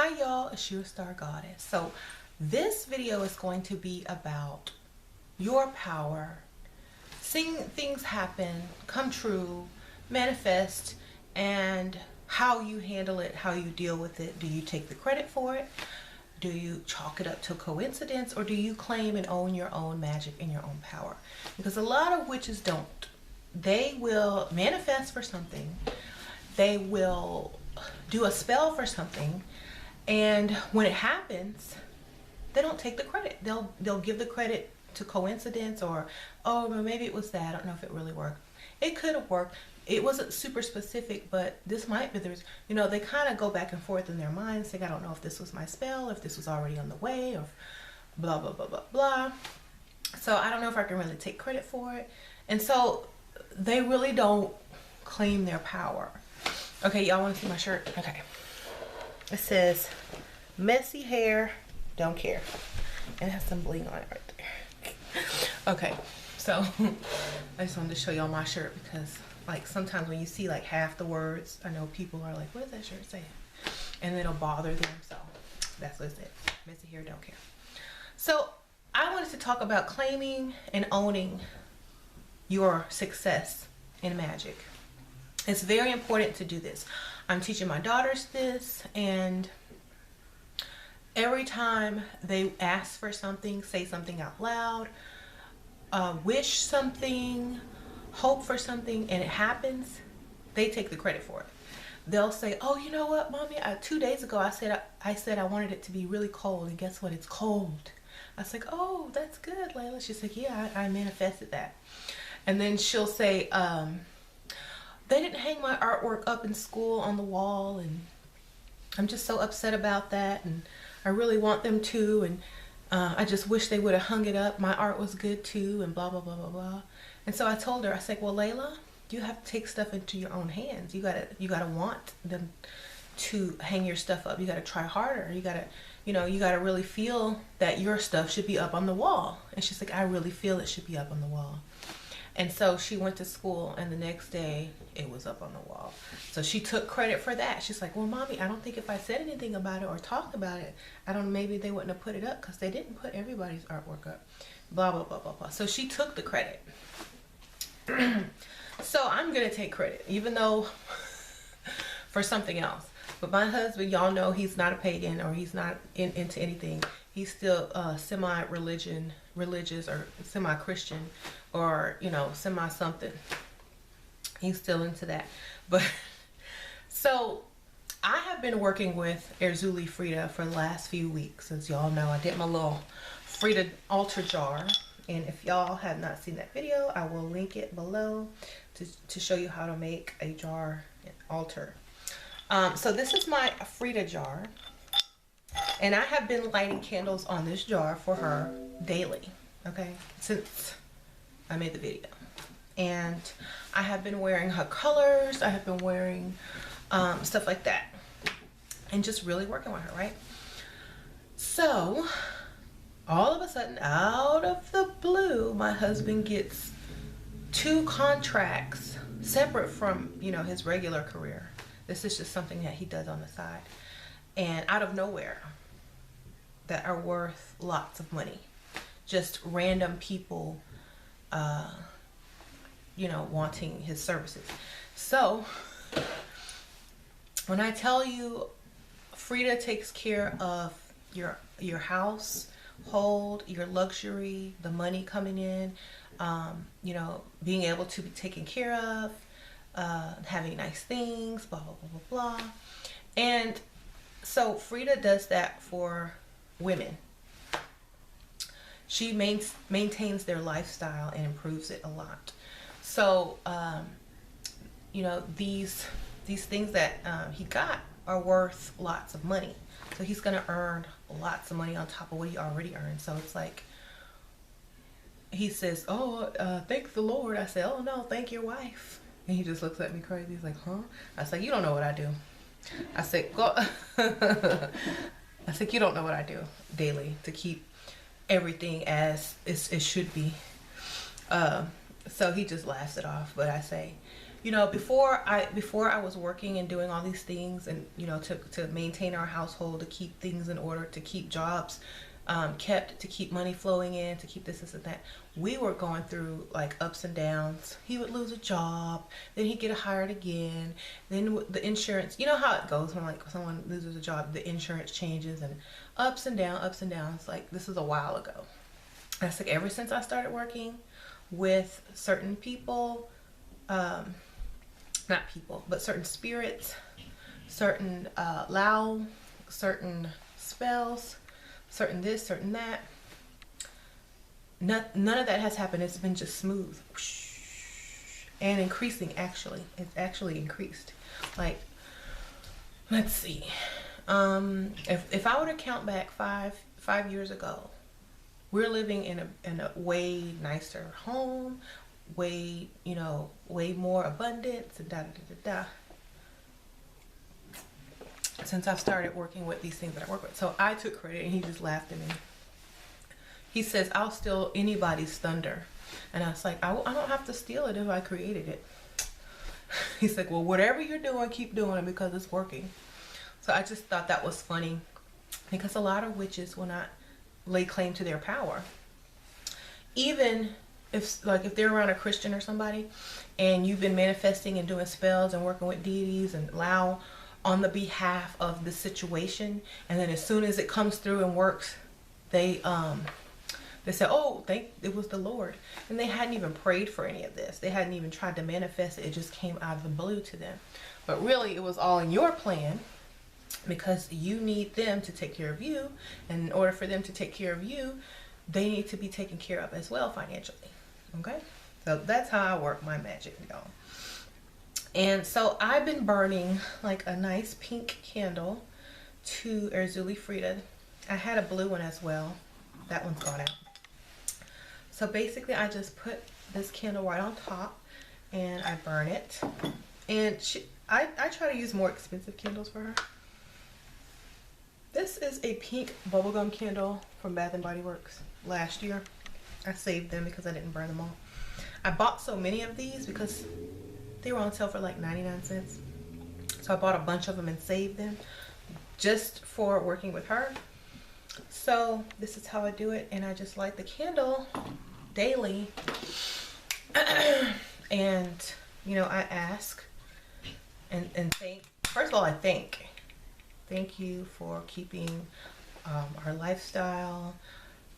Hi y'all, it's your star goddess. So this video is going to be about your power, seeing things happen, come true, manifest, and how you handle it, how you deal with it. Do you take the credit for it? Do you chalk it up to coincidence, or do you claim and own your own magic and your own power? Because a lot of witches don't. They will manifest for something. They will do a spell for something, and when it happens, they don't take the credit. They'll give the credit to coincidence, or oh, well, maybe it was that. I don't know if it really worked. It could have worked. It wasn't super specific, but this might be. There's, they kind of go back and forth in their minds, saying, I don't know if this was my spell, if this was already on the way, or blah blah blah blah blah. So I don't know if I can really take credit for it, and so they really don't claim their power. Okay, y'all want to see my shirt? Okay. It says, messy hair, don't care. And it has some bling on it right there. Okay, so I just wanted to show y'all my shirt because, like, sometimes when you see, like, half the words, I know people are like, what does that shirt say? And it'll bother them, so that's what it says. Messy hair, don't care. So I wanted to talk about claiming and owning your success in magic. It's very important to do this. I'm teaching my daughters this, and every time they ask for something, say something out loud, wish something, hope for something, and it happens, they take the credit for it. They'll say, oh, you know what, mommy, 2 days ago I said I wanted it to be really cold, and guess what, it's cold. I was like, oh, that's good, Layla. She's like, yeah, I manifested that. And then she'll say, they didn't hang my artwork up in school on the wall, and I'm just so upset about that, and I really want them to, and I just wish they would have hung it up. My art was good too, and blah blah blah blah blah. And so I told her, I said, well, Layla, you have to take stuff into your own hands. You gotta want them to hang your stuff up. You gotta try harder. You gotta really feel that your stuff should be up on the wall. And she's like, I really feel it should be up on the wall. And so she went to school, and the next day it was up on the wall. So she took credit for that. She's like, well, mommy, I don't think if I said anything about it or talked about it, maybe they wouldn't have put it up because they didn't put everybody's artwork up. Blah, blah, blah, blah, blah. So she took the credit. So I'm going to take credit, even though for something else. But my husband, y'all know he's not a pagan, or he's not into anything. He's still religious or semi-Christian, or semi-something. He's still into that. But so I have been working with Erzuli Frida for the last few weeks. As y'all know, I did my little Frida altar jar, and if y'all have not seen that video, I will link it below to show you how to make a jar altar. So this is my Frida jar, and I have been lighting candles on this jar for her daily, okay, since I made the video. And I have been wearing her colors, I have been wearing stuff like that, and just really working with her, right? So all of a sudden, out of the blue, my husband gets 2 contracts separate from his regular career. This is just something that he does on the side, and out of nowhere, that are worth lots of money. Just random people wanting his services. So when I tell you Frida takes care of your household, your luxury, the money coming in, being able to be taken care of, having nice things, blah blah blah blah blah. And so Frida does that for women. She maintains their lifestyle and improves it a lot. So these things that he got are worth lots of money. So he's gonna earn lots of money on top of what he already earned. So it's like, he says, oh, thank the Lord. I say, oh no, thank your wife. And he just looks at me crazy. He's like, huh? I was like, you don't know what I do. I said, go. I said, you don't know what I do daily to keep everything as it should be. So he just laughs it off. But I say, you know, before I was working and doing all these things, and you know, to maintain our household, to keep things in order, to keep jobs kept, to keep money flowing in, to keep this and that, we were going through like ups and downs. He would lose a job, then he'd get hired again, then the insurance, you know how it goes when like someone loses a job, the insurance changes, and ups and downs. Like, this is a while ago. That's like ever since I started working with certain people, not people, but certain spirits, certain Lao, certain spells, certain this, certain that. None of that has happened. It's been just smooth and increasing. Actually, it's actually increased. Like, let's see. If I were to count back five years ago, we're living in a way nicer home, way more abundance, and da da da da. Since I've started working with these things that I work with. So I took credit and he just laughed at me. He says, I'll steal anybody's thunder. And I was like, I don't have to steal it if I created it. He's like, well, whatever you're doing, keep doing it because it's working. So I just thought that was funny, because a lot of witches will not lay claim to their power. Even if they're around a Christian or somebody and you've been manifesting and doing spells and working with deities and Lao on the behalf of the situation, and then as soon as it comes through and works, they say, oh, it was the Lord, and they hadn't even prayed for any of this. They hadn't even tried to manifest it. It just came out of the blue to them. But really, it was all in your plan, because you need them to take care of you, and in order for them to take care of you, they need to be taken care of as well financially. Okay, so that's how I work my magic, y'all. And so I've been burning like a nice pink candle to Erzuli Frida. I had a blue one as well. That one's gone out. So basically I just put this candle right on top and I burn it. And I try to use more expensive candles for her. This is a pink bubblegum candle from Bath and Body Works last year. I saved them because I didn't burn them all. I bought so many of these because they were on sale for like 99 cents. So I bought a bunch of them and saved them just for working with her. So this is how I do it. And I just light the candle daily. And, you know, I ask and thank. First of all, I thank you for keeping our lifestyle,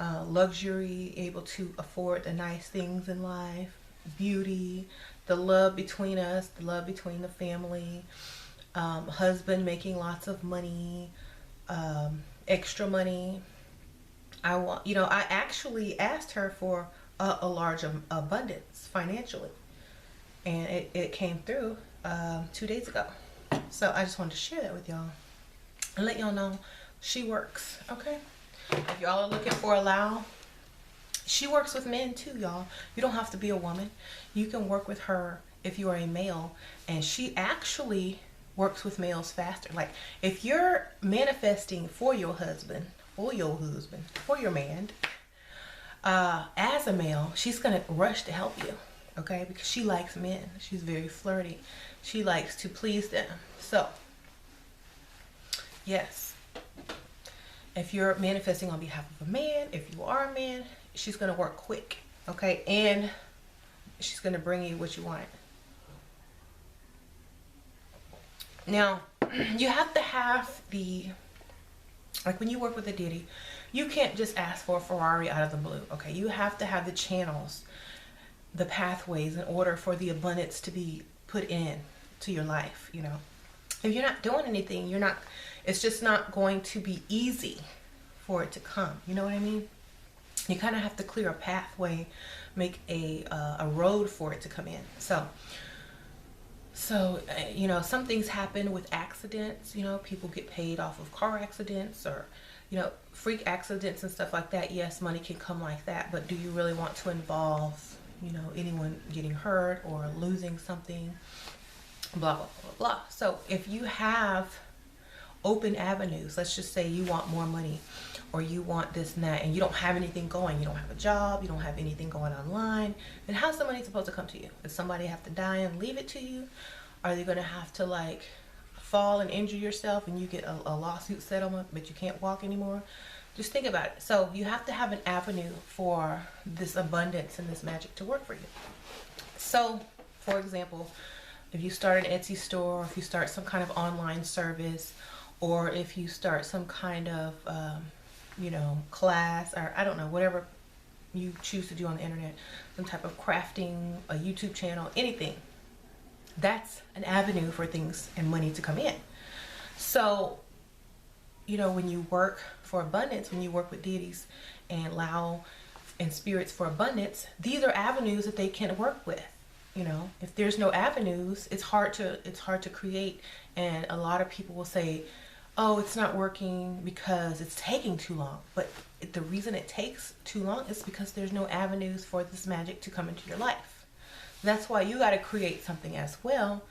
luxury, able to afford the nice things in life, beauty, the love between us, the love between the family, husband making lots of money, extra money. I actually asked her for a large abundance financially, and it came through 2 days ago. So I just wanted to share that with y'all and let y'all know she works. Okay, if y'all are looking for a Lao, she works with men too, y'all. You don't have to be a woman. You can work with her if you are a male, and she actually works with males faster. Like, if you're manifesting for your husband, for your man, as a male, she's gonna rush to help you, okay? Because she likes men. She's very flirty. She likes to please them. So, yes, if you're manifesting on behalf of a man, if you are a man, she's gonna work quick, okay? And she's gonna bring you what you want. Now, you have to have like when you work with a deity, you can't just ask for a Ferrari out of the blue, okay? You have to have the channels, the pathways, in order for the abundance to be put in to your life, you know? If you're not doing anything, it's just not going to be easy for it to come, you know what I mean? You kind of have to clear a pathway, make a road for it to come in. So, you know, some things happen with accidents. You know, people get paid off of car accidents or, you know, freak accidents and stuff like that. Yes, money can come like that, but do you really want to involve, you know, anyone getting hurt or losing something? Blah, blah, blah, blah, blah. So if you have open avenues. Let's just say you want more money, or you want this and that, and you don't have anything going. You don't have a job, you don't have anything going online. Then how's the money supposed to come to you? Does somebody have to die and leave it to you? Are you going to have to like fall and injure yourself and you get a lawsuit settlement, but you can't walk anymore? Just think about it. So you have to have an avenue for this abundance and this magic to work for you. So, for example, if you start an Etsy store, or if you start some kind of online service, or if you start some kind of, class, or I don't know, whatever you choose to do on the internet, some type of crafting, a YouTube channel, anything, that's an avenue for things and money to come in. So, when you work for abundance, when you work with deities and Lao and spirits for abundance, these are avenues that they can work with. If there's no avenues, it's hard to create. And a lot of people will say, oh, it's not working because it's taking too long. But the reason it takes too long is because there's no avenues for this magic to come into your life. That's why you got to create something as well,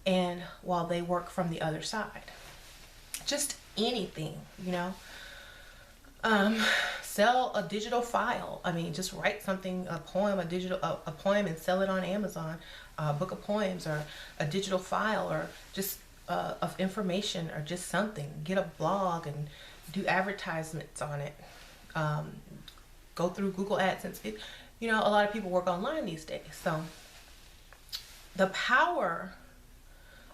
and while they work from the other side. Just anything, sell a digital file. I mean, just write something, a poem and sell it on Amazon, a book of poems, or a digital file, or just of information, or just something. Get a blog and do advertisements on it. Go through Google AdSense. A lot of people work online these days. So the power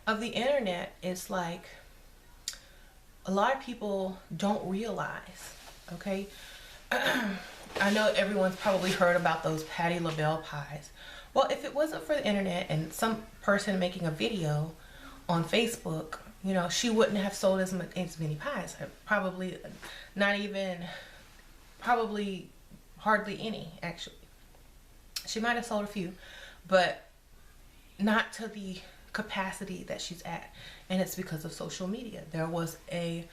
of the internet is like, a lot of people don't realize, okay? I know everyone's probably heard about those Patti LaBelle pies. Well, if it wasn't for the internet and some person making a video on Facebook, she wouldn't have sold as many pies. Probably hardly any, actually. She might have sold a few, but not to the capacity that she's at. And it's because of social media. There was a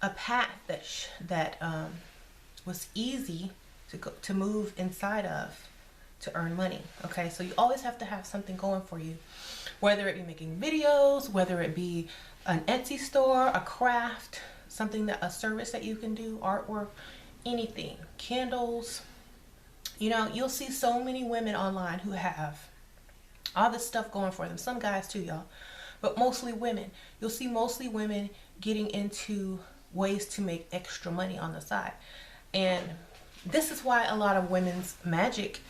path that was easy to move inside of to earn money. Okay, so you always have to have something going for you, whether it be making videos, whether it be an Etsy store, a craft, a service that you can do, artwork, anything, candles. You'll see so many women online who have all this stuff going for them. Some guys too, y'all, but mostly women. You'll see mostly women getting into ways to make extra money on the side. And this is why a lot of women's magic,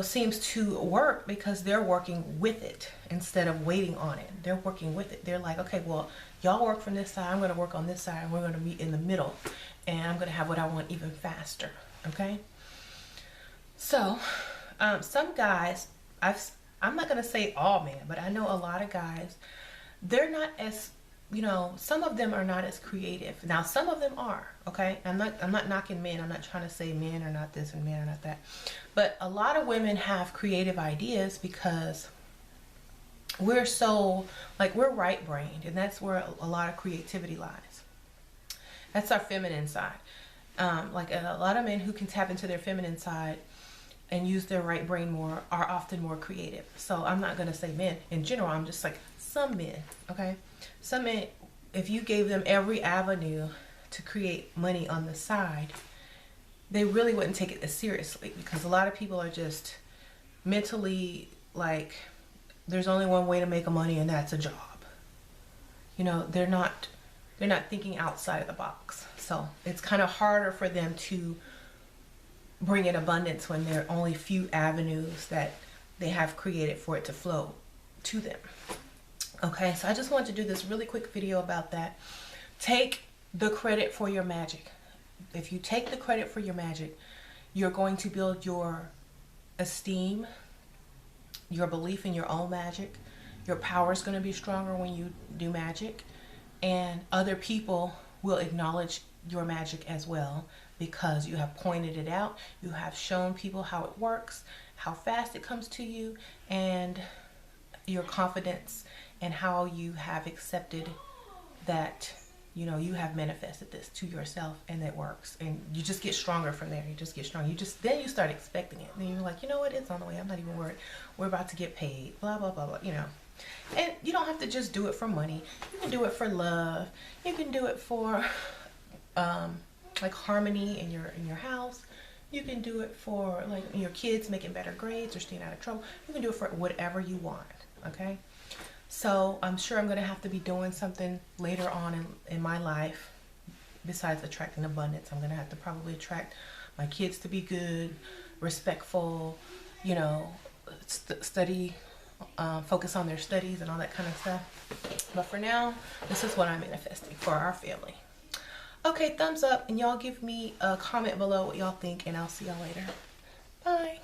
seems to work, because they're working with it instead of waiting on it. They're working with it. They're like, okay, well, y'all work from this side, I'm going to work on this side, and we're going to meet in the middle, and I'm going to have what I want even faster. Okay? So, some guys, I'm not going to say all men, but I know a lot of guys, they're not as, some of them are not as creative. Now, some of them are, okay? I'm not knocking men. I'm not trying to say men are not this and men are not that. But a lot of women have creative ideas because we're so, we're right-brained, and that's where a lot of creativity lies. That's our feminine side. A lot of men who can tap into their feminine side and use their right brain more are often more creative. So I'm not going to say men in general. I'm just like some men, okay? Some men, if you gave them every avenue to create money on the side, they really wouldn't take it as seriously, because a lot of people are just mentally like, there's only one way to make money, and that's a job. They're not thinking outside of the box. So it's kind of harder for them to bring in abundance when there are only few avenues that they have created for it to flow to them. Okay, so I just wanted to do this really quick video about that. Take the credit for your magic. If you take the credit for your magic, you're going to build your esteem, your belief in your own magic. Your power is going to be stronger when you do magic, and other people will acknowledge your magic as well, because you have pointed it out, you have shown people how it works, how fast it comes to you, and your confidence, and how you have accepted that, you have manifested this to yourself and it works. And you just get stronger from there. You just get strong. Then you start expecting it. Then you're like, you know what? It's on the way. I'm not even worried. We're about to get paid. Blah, blah, blah, blah. And you don't have to just do it for money. You can do it for love. You can do it for like harmony in your house. You can do it for like your kids making better grades or staying out of trouble. You can do it for whatever you want, okay? So I'm sure I'm going to have to be doing something later on in my life besides attracting abundance. I'm going to have to probably attract my kids to be good, respectful, you know, study, focus on their studies and all that kind of stuff. But for now, this is what I'm manifesting for our family. Okay, thumbs up, and y'all give me a comment below what y'all think, and I'll see y'all later. Bye.